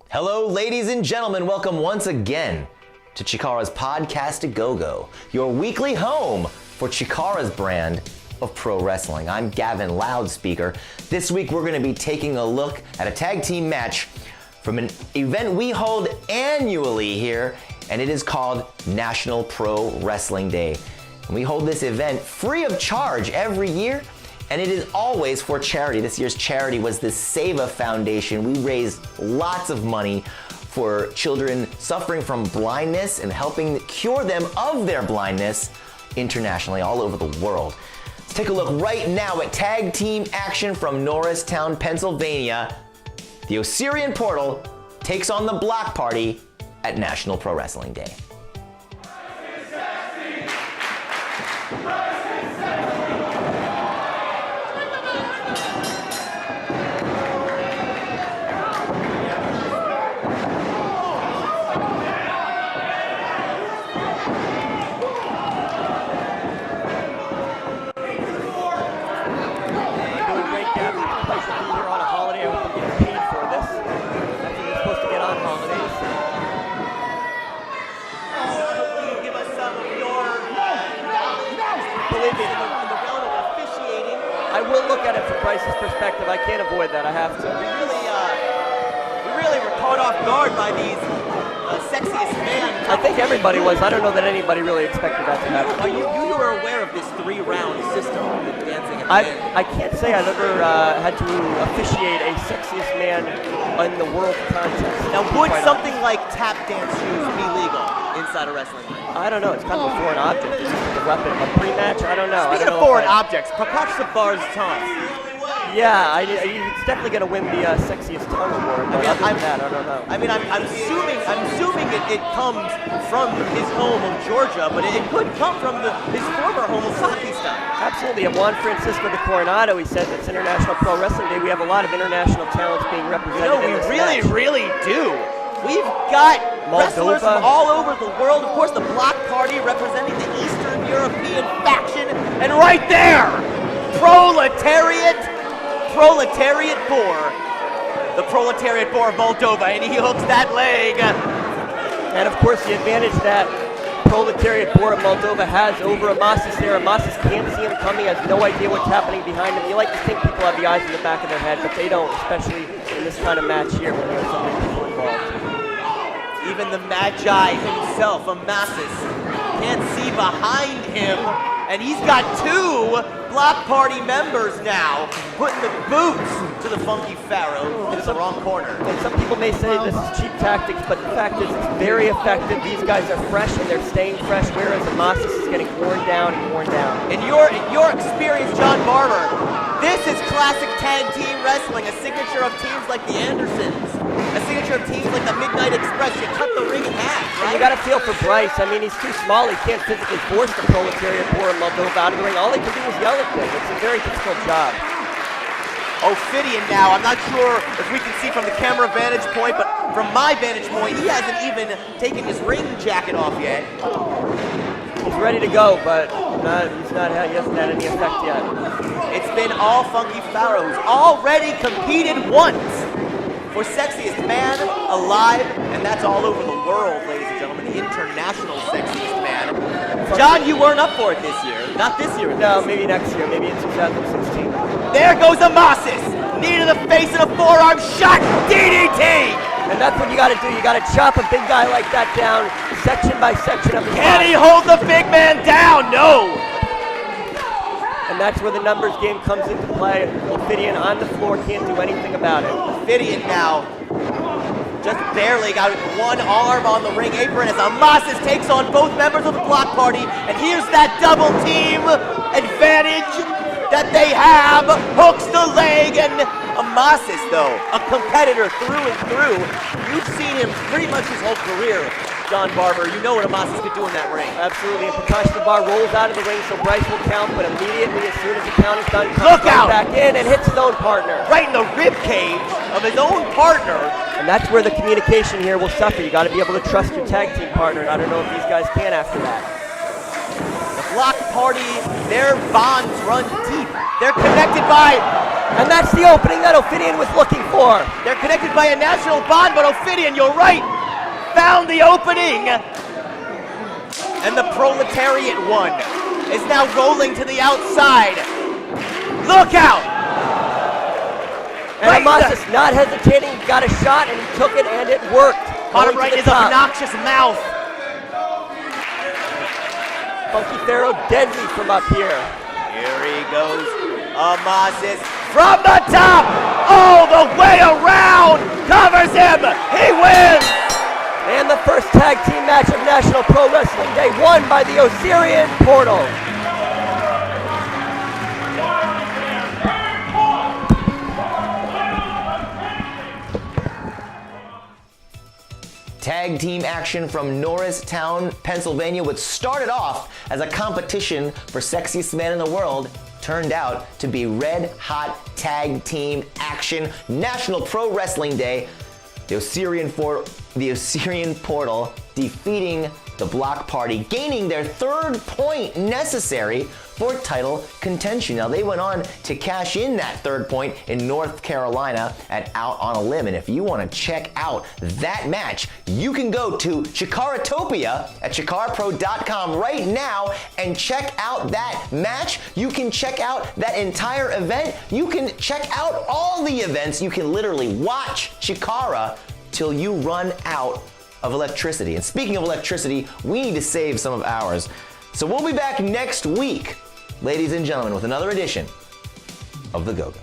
Hello, ladies and gentlemen. Welcome once again to CHIKARA's Podcast-A-Go-Go, your weekly home for CHIKARA's brand of pro wrestling. I'm Gavin Loudspeaker. This week we're going to be taking a look at a tag team match from an event we hold annually here, and it is called National Pro Wrestling Day. And we hold this event free of charge every year, and it is always for charity. This year's charity was the Seva Foundation. We raised lots of money for children suffering from blindness and helping cure them of their blindness internationally, all over the world. Let's take a look right now at tag team action from Norristown, Pennsylvania. The Osirian Portal takes on the Bloc Party at National Pro Wrestling Day. I will look at it from Bryce's perspective. I can't avoid that. I have to. We really were caught off guard by these sexiest man. I think everybody was. I don't know that anybody really expected that to happen. You were aware of this 3-round system with dancing at the end? I can't say I've ever had to officiate a sexiest man in the world contest. Now, would something like tap dance shoes be legal inside a wrestling ring? I don't know. It's kind of a foreign object. Is this a weapon, a pre-match? I don't know. Speaking of foreign objects, Prakash Sabar's tongue. Yeah, he's definitely going to win the sexiest tongue award. But other than that, I don't know. I mean, I'm assuming it comes from his home of Georgia, but it could come from his former home of Pakistan. Absolutely. And Juan Francisco de Coronado, he said it's International Pro Wrestling Day. We have a lot of international talents being represented in this match. Really do. We've got Moldova. wrestlers from all over the world. Of course, the Bloc Party representing the Eastern European faction. And right there, Proletariat Boar. The Proletariat Boar of Moldova. And he hooks that leg. And of course, the advantage that Proletariat Boar of Moldova has over Amasis there. Amasis can't see him coming, has no idea what's happening behind him. You like to think people have the eyes in the back of their head, but they don't, especially in this kind of match here when there's so many people involved. Even the Magi himself, Amasis, can't see behind him. And he's got 2 Bloc Party members now, putting the boots to the Funky Pharaoh in the wrong corner. And some people may say this is cheap tactics, but the fact is it's very effective. These guys are fresh and they're staying fresh, whereas Amasis is getting worn down and worn down. In your experience, John Barber, this is classic tag team wrestling, a signature of teams like the Andersons, a signature of teams like the Midnight Express. You cut the ring in half, right? And you got to feel for Bryce. I mean, he's too small. He can't physically force the Proletariat Boar of Moldova out of the ring. All he can do is yell at them. It's a very difficult job. Ophidian now. I'm not sure if we can see from the camera vantage point, but from my vantage point, he hasn't even taken his ring jacket off yet. He's ready to go, but he hasn't had any effect yet. It's been all Funky Pharaoh, who's already competed once for sexiest man alive, and that's all over the world, ladies and gentlemen, the international sexiest man. John, you weren't up for it this year. Not this year. No, maybe next year, maybe in 2016. There goes Amasis! Knee to the face and a forearm shot! DDT! And that's what you got to do. You got to chop a big guy like that down, section by section of his Can body. he hold the big man down? No! And that's where the numbers game comes into play. Ophidian on the floor, can't do anything about it. Ophidian now just barely got one arm on the ring apron as Amasis takes on both members of the Bloc Party. And here's that double team advantage that they have. Hooks the leg, and Amasis, though, a competitor through and through. You've seen him pretty much his whole career. John Barber. You know what Amasis could do in that ring. Absolutely, and Prakash Sabar rolls out of the ring so Bryce will count, but immediately as soon as the count is done, Look out! back in and hits his own partner. Right in the rib cage of his own partner. And that's where the communication here will suffer. You got to be able to trust your tag team partner, and I don't know if these guys can after that. The Bloc Party, their bonds run deep. They're connected by... And that's the opening that Ophidian was looking for. They're connected by a national bond, but Ophidian, you're right, found the opening. And the Proletariat one is now rolling to the outside. Look out! And Amasis not hesitating, got a shot, and he took it, and it worked. Bottom right is obnoxious mouth. Funky Pharaoh deadly from up here. Here he goes, Amasis from the top, all the way around, covers him, he wins! And the first tag team match of National Pro Wrestling Day, won by the Osirian Portal. Tag team action from Norristown, Pennsylvania, which started off as a competition for sexiest man in the world, turned out to be red hot tag team action. National Pro Wrestling Day, the Osirian Portal defeating the Bloc Party, gaining their 3rd point necessary for title contention. Now, they went on to cash in that 3rd point in North Carolina at Out on a Limb. And if you want to check out that match, you can go to Chikaratopia at chikarapro.com right now and check out that match. You can check out that entire event. You can check out all the events. You can literally watch Chikara till you run out of electricity. And speaking of electricity, we need to save some of ours. So we'll be back next week, ladies and gentlemen, with another edition of The Go-Go.